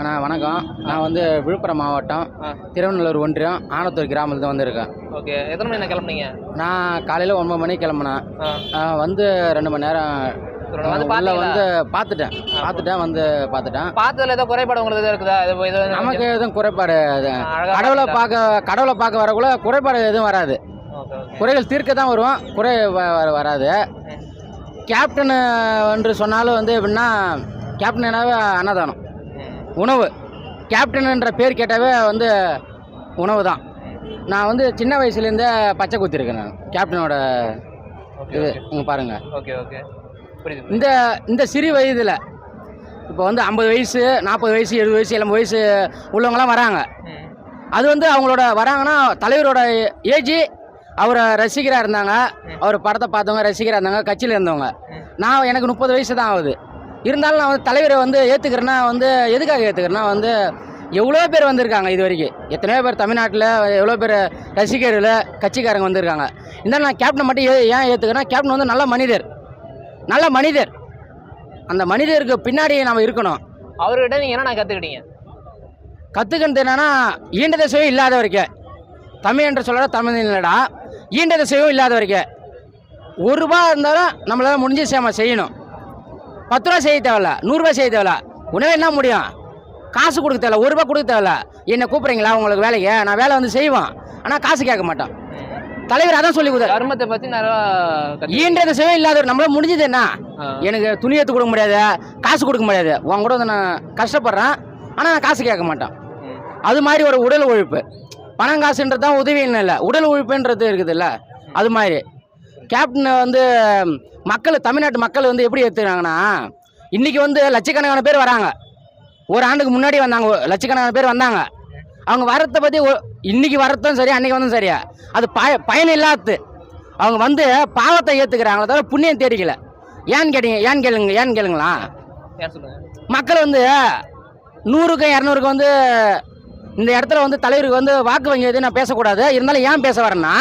அண்ணா வணக்கம். நான் வந்து விழுப்புரம் மாவட்டம் திருவண்ணூர் ஒன்றியம் ஆனத்தூர் கிராமத்தில் வந்திருக்கேன். ஓகே. எத்தனை மணி கிளம்புனீங்க? நான் காலையில் 9 மணிக்கு கிளம்புனேன். வந்து 2 மணி நேரம் வந்து பார்த்துட்டேன் வந்து பார்த்துட்டேன். பார்த்ததுல ஏதோ குறைபாடு உங்களுக்கு எதுவும் இருக்குதா? நமக்கு எதுவும் குறைபாடு கடவுளை பார்க்க வரக்குள்ள குறைபாடு எதுவும் வராது. குறைகள் தீர்க்க தான் வருவோம், குறை வராது. கேப்டன் என்று சொன்னாலும் வந்து எப்படின்னா கேப்டன் என்னாவே அன்னதானம் உணவு. கேப்டன் என்ற பேர் கேட்டாவே வந்து உணவு தான். நான் வந்து சின்ன வயசுலேருந்தே பச்சை குத்திருக்கேன். நான் கேப்டனோட இது இங்கே பாருங்கள். ஓகே ஓகே இந்த சிறு வயதில் இப்போ வந்து 50 வயசு 40 வயசு 70 வயசு 70 வயசு உள்ளவங்களாம் வராங்க. அது வந்து அவங்களோட வராங்கன்னா தலைவரோட ஏஜ் அவரை ரசிகராக இருந்தாங்க, அவர் படத்தை பார்த்தவங்க ரசிகராக இருந்தாங்க, கட்சியில் இருந்தவங்க. நான் எனக்கு 30 வயசு தான் ஆகுது. இருந்தாலும் நான் வந்து தலைவரை வந்து ஏற்றுக்கிறேன்னா வந்து எதுக்காக ஏற்றுக்கிறேன்னா வந்து எவ்வளோ பேர் வந்திருக்காங்க இது வரைக்கும். எத்தனையோ பேர் தமிழ்நாட்டில் எவ்வளோ பேர் ரசிகர்கள் கட்சிக்காரங்க வந்திருக்காங்க. இருந்தாலும் நான் கேப்டனை மட்டும் ஏன் ஏற்றுக்கிறேன்னா கேப்டன் வந்து நல்ல மனிதர். அந்த மனிதருக்கு பின்னாடி நம்ம இருக்கணும். அவர்கிட்ட நீங்கள் என்னென்ன கற்றுக்கினது என்னன்னா ஈண்ட திசையும் இல்லாத வரைக்கும் தமிழ் என்று சொல்ல தமிழ் இல்லைடா, ஈண்ட திசையும் இல்லாத வரைக்கும் 1 ரூபா இருந்தாலும் நம்மளால் முடிஞ்சு செய்யணும். 10 ரூபா செய்ய தேவையில்ல, 100 ரூபா செய்ய தேவையில்ல. உணவே என்ன முடியும், காசு கொடுக்க தேவையில்ல, 1 ரூபா கொடுக்க தேவையில்ல. என்ன கூப்பிட்றீங்களா உங்களுக்கு வேலைக்கு, நான் வேலை வந்து செய்வோம், ஆனால் காசு கேட்க மாட்டோம். தலைவர் அதான் சொல்லி கொடுத்தாரு. கர்மத்தை பற்றி ஈன்றது சேவை இல்லாத நம்மளால முடிஞ்சது என்ன, எனக்கு துணி எடுத்து கொடுக்க முடியாது, காசு கொடுக்க முடியாது. உன் கூட வந்து நான் கஷ்டப்படுறேன், ஆனால் நான் காசு கேட்க மாட்டேன். அது மாதிரி ஒரு உடல் உழைப்பு. பணம் காசுன்றது தான் உதவின்னு இல்லை, உடல் உழைப்புன்றது இருக்குது இல்லை. அது மாதிரி கேப்டன் வந்து தமிழ்நாட்டு மக்கள் வந்து எப்படி ஏற்றுக்கிறாங்கன்னா, இன்றைக்கி வந்து லட்சக்கணக்கான பேர் வராங்க. ஒரு ஆண்டுக்கு முன்னாடி வந்தாங்க, லட்சக்கணக்கான பேர் வந்தாங்க. அவங்க வரத்தை பற்றி இன்றைக்கி வரத்தும் சரி, அன்றைக்கி வந்தும் சரியா, அது பயன் இல்லாது. அவங்க வந்து பாவத்தை ஏற்றுக்கிறாங்களே தவிர புண்ணியம் தேடிக்கல. ஏன்னு கேளுங்களா. மக்கள் வந்து 100க்கு 200க்கு வந்து இந்த இடத்துல வந்து தலைவருக்கு வந்து வாக்கு வங்கி நான் பேசக்கூடாது. இருந்தாலும் ஏன் பேச வரேன்னா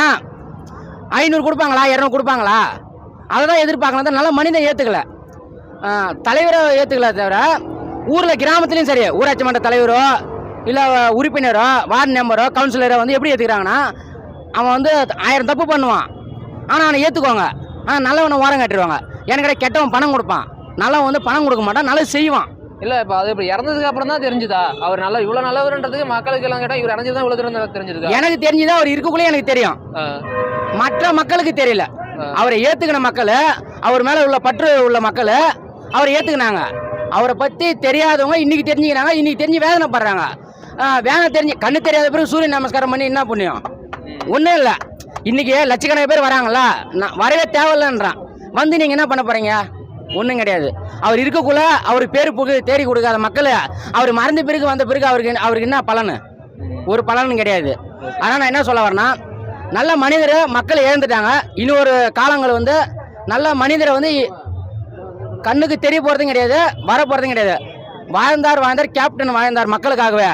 500 கொடுப்பாங்களா 200 கொடுப்பாங்களா அதை தான் எதிர்பார்க்கலாம். நல்ல மனிதன் ஏற்றுக்கல, தலைவரை ஏற்றுக்கல தவிர ஊரில் கிராமத்துலேயும் சரி, ஊராட்சி மன்ற தலைவரோ இல்லை உறுப்பினரோ வார்டு மெம்பரோ கவுன்சிலரோ வந்து எப்படி ஏற்றுக்கிறாங்கன்னா, அவன் வந்து 1000 தப்பு பண்ணுவான், ஆனால் அவனை ஏற்றுக்குவாங்க. ஆனால் நல்லவனை ஓரம் கட்டிடுவாங்க. எனக்கு கெட்டவன் பணம் கொடுப்பான், நல்லவன் வந்து பணம் கொடுக்க மாட்டான், நல்லது செய்வான். இல்லை இப்போ அது இப்போ இறந்ததுக்கு அப்புறம் தான் தெரிஞ்சுதா அவர் நல்லா இவ்வளோ நல்லவர்ன்றதுக்கு மக்களுக்கு எல்லாம் கேட்டால் இவர் இறஞ்சு தான் இவ்வளோ தூரம் தெரிஞ்சுது. எனக்கு தெரிஞ்சுதான் அவர் இருக்கக்குள்ளே எனக்கு தெரியும், மற்ற மக்களுக்கு தெரியல. அவரை ஏற்றுக்கின மக்கள், அவர் மேலே உள்ள பற்று உள்ள மக்கள் அவரை ஏற்றுக்கினாங்க. அவரை பற்றி தெரியாதவங்க இன்னைக்கு தெரிஞ்சுக்கிறாங்க, இன்னைக்கு தெரிஞ்சு வேதனைப்படுறாங்க. தெரிஞ்சு கண்ணு தெரியாத பிறகு சூரிய நமஸ்காரம் பண்ணி என்ன புண்ணியம்? ஒன்றும் இல்லை. இன்னைக்கு லட்சக்கணக்கான பேர் வராங்களா, நான் வரவே தேவையில்லைன்றான். வந்து நீங்கள் என்ன பண்ண போகிறீங்க? ஒன்றும் கிடையாது. அவர் இருக்கக்குள்ள அவருக்கு பேர் புகு தேடி கொடுக்காத மக்கள் அவர் மறந்த பிறகு வந்த பிறகு அவருக்கு என்ன பலன்? ஒரு பலனும் கிடையாது. ஆனால் நான் என்ன சொல்ல வரேன்னா, நல்ல மனிதரை மக்கள் இழந்துட்டாங்க. இன்னொரு காலங்கள் வந்து நல்ல மனிதரை வந்து கண்ணுக்கு தெரிய போகிறதும் கிடையாது, வர போகிறதும் கிடையாது. வாழ்ந்தார் கேப்டன் வாழ்ந்தார் மக்களுக்காகவே.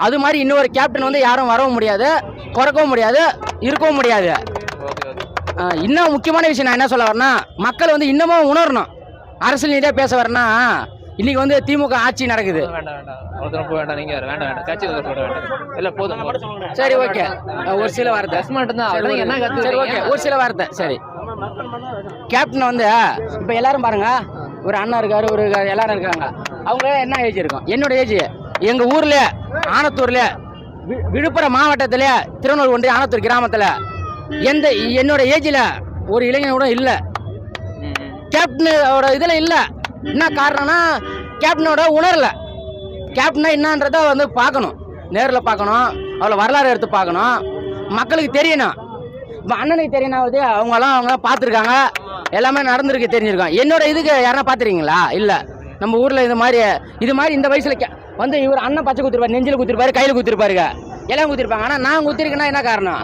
அது மாதிரி இன்னொரு கேப்டன் வந்து யாரும் வரவும் முடியாது, குறைக்கவும் முடியாது, இருக்கவும் முடியாது. இன்னும் முக்கியமான விஷயம் நான் என்ன சொல்ல வரேன்னா, மக்கள் வந்து இன்னமும் உணரணும். அரசியல் நீதியாக பேச வரேன்னா, இன்னைக்கு வந்து திமுக ஆட்சி நடக்குது. சரி ஓகே, ஒரு சில வார்த்தை ஒரு சில வார்த்தை. சரி, கேப்டன் வந்து இப்போ எல்லாரும் பாருங்க, ஒரு அண்ணா இருக்காரு, ஒரு எல்லாரும் இருக்காங்க. அவங்க என்ன ஏஜ் இருக்கும்? என்னோட ஏஜ். எங்கள் ஊரில் ஆனத்தூரில் விழுப்புரம் மாவட்டத்தில் திருவண்ணூர் ஒன்றிய ஆனத்தூர் கிராமத்தில் என்னோட ஏஜில் ஒரு இளைஞன் கூட இல்லை. கேப்டனோட இதில் இல்லை. என்ன காரணம்னா கேப்டனோட உணரலை. கேப்டனா என்னன்றதை வந்து பார்க்கணும், நேரில் பார்க்கணும், அவ்வளோ வரலாறு எடுத்து பார்க்கணும், மக்களுக்கு தெரியணும். இப்போ அண்ணனுக்கு தெரியணாவது அவங்களாம் பார்த்துருக்காங்க, எல்லாமே நடந்திருக்கு, தெரிஞ்சிருக்கோம். என்னோட இதுக்கு யாரா பார்த்துருக்கீங்களா? இல்லை. நம்ம ஊரில் இது மாதிரி இந்த வயசில் வந்து இவர் அண்ணன் பச்சை குத்திருப்பாரு, நெஞ்சில் குத்திருப்பாரு, கையில் குத்திருப்பாருங்க, எல்லாம் குத்திருப்பாங்க. ஆனால் நான் குத்திருக்கேன்னா என்ன காரணம்?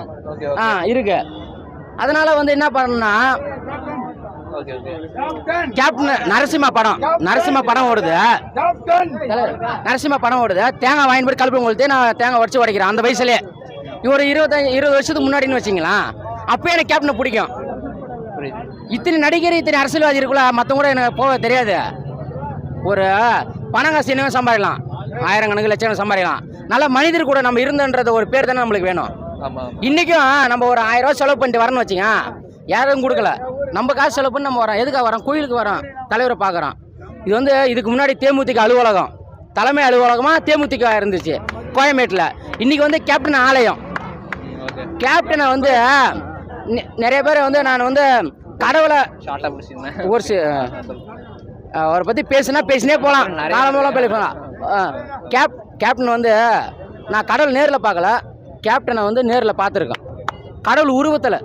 இருக்கு. அதனால வந்து என்ன பண்ணணும்னா, கேப்டன் நரசிம்ம படம் ஓடுது, தேங்காய் வாங்கி போய் கழுப்பு உங்களுக்கு நான் தேங்காய் உடச்சு உடைக்கிறேன். அந்த வயசுலேயே ஒரு 20 வருஷத்துக்கு முன்னாடின்னு வச்சிங்களா, அப்போ எனக்கு கேப்டனை பிடிக்கும். இத்தனை நடிகர் இத்தனை அரசியல்வாதி இருக்குல்ல, மற்றவங்க கூட எனக்கு போக தெரியாது. ஒரு பணம் காசு என்ன சம்பாதிக்கலாம், ஆயிரக்கணக்கு லட்சம் சம்பாதிக்கலாம். நல்ல மனிதர் கூட நம்ம இருந்தன்ற ஒரு பேர் தானே நம்மளுக்கு வேணும். இன்றைக்கும் நம்ம ஒரு 1000 ரூபா செலவு பண்ணிட்டு வரணும்னு வச்சுங்க, யாரும் கொடுக்கல. நம்ம காசு செலவு பண்ணி நம்ம வரோம். எதுக்காக வரோம்? கோயிலுக்கு வரோம், தலைவரை பார்க்குறோம். இது வந்து இதுக்கு முன்னாடி தேமுதிக அலுவலகம், தலைமை அலுவலகமாக தேமுதிக இருந்துச்சு கோயம்பேட்டில். இன்றைக்கி வந்து கேப்டன் ஆலயம். கேப்டனை வந்து நிறைய பேர் வந்து நான் வந்து கடவுளை ஒரு அவரை பற்றி பேசினே போகலாம், காலமெல்லாம் பேசலாம். கேப்டன் வந்து நான் கடவுள் நேரில் பார்க்கல, கேப்டனை வந்து நேரில் பார்த்துருக்கேன். கடவுள் உருவத்தில்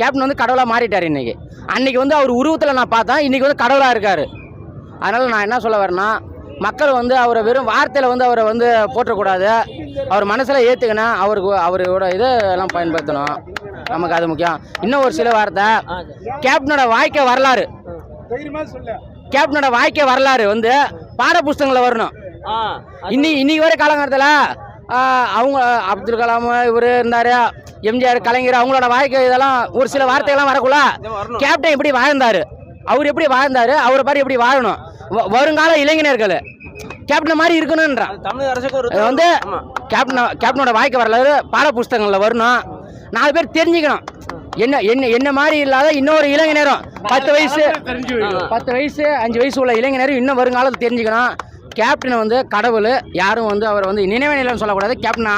கேப்டன் வந்து கடவுளாக மாறிட்டார் இன்றைக்கி. அன்றைக்கி வந்து அவர் உருவத்தில் நான் பார்த்தேன், இன்றைக்கி வந்து கடவுளாக இருக்கார். அதனால் நான் என்ன சொல்ல வரேன்னா, மக்கள் வந்து அவரை வெறும் வார்த்தையில் வந்து அவரை வந்து போற்றக்கூடாது, அவர் மனசில் ஏற்றுக்கணும், அவரோட இதை எல்லாம் பயன்படுத்தணும். நமக்கு அது முக்கியம். இன்னும் ஒரு சில வார்த்தை, கேப்டனோட வாழ்க்கை வரலாறு, கேப்டனோட வாழ்க்கை வரலாறு வந்து பாட புஸ்தகங்களில் வரணும். இன்னைக்கு வரை காலகட்டத்தில் அவங்க அப்துல் கலாம் இவர் இருந்தார், எம்ஜிஆர், கலைஞர், அவங்களோட வாழ்க்கை இதெல்லாம் ஒரு சில வார்த்தைகள்லாம் வரக்குள்ள கேப்டன் எப்படி வாழ்ந்தார், அவர் எப்படி வாழ்ந்தார், அவரை பாரு எப்படி வாழணும், வருங்கால இளைஞர்கள் கேப்டன் மாதிரி இருக்கணும்ன்றான். வந்து கேப்டனோட வாழ்க்கை வரலாறு பாட புஸ்தகங்களில் வரணும். 4 பேர் தெரிஞ்சுக்கணும். என்ன மாதிரி இல்லாத இன்னொரு இளைஞரும் 10 வயசு 5 வயசு உள்ள இளைஞரும் இன்னும் வருங்காலத்தில் தெரிஞ்சுக்கணும். கேப்டன் வந்து கடவுள், யாரும் வந்து அவர் வந்து நினைவு நிலைன்னு சொல்லக்கூடாது. கேப்டன்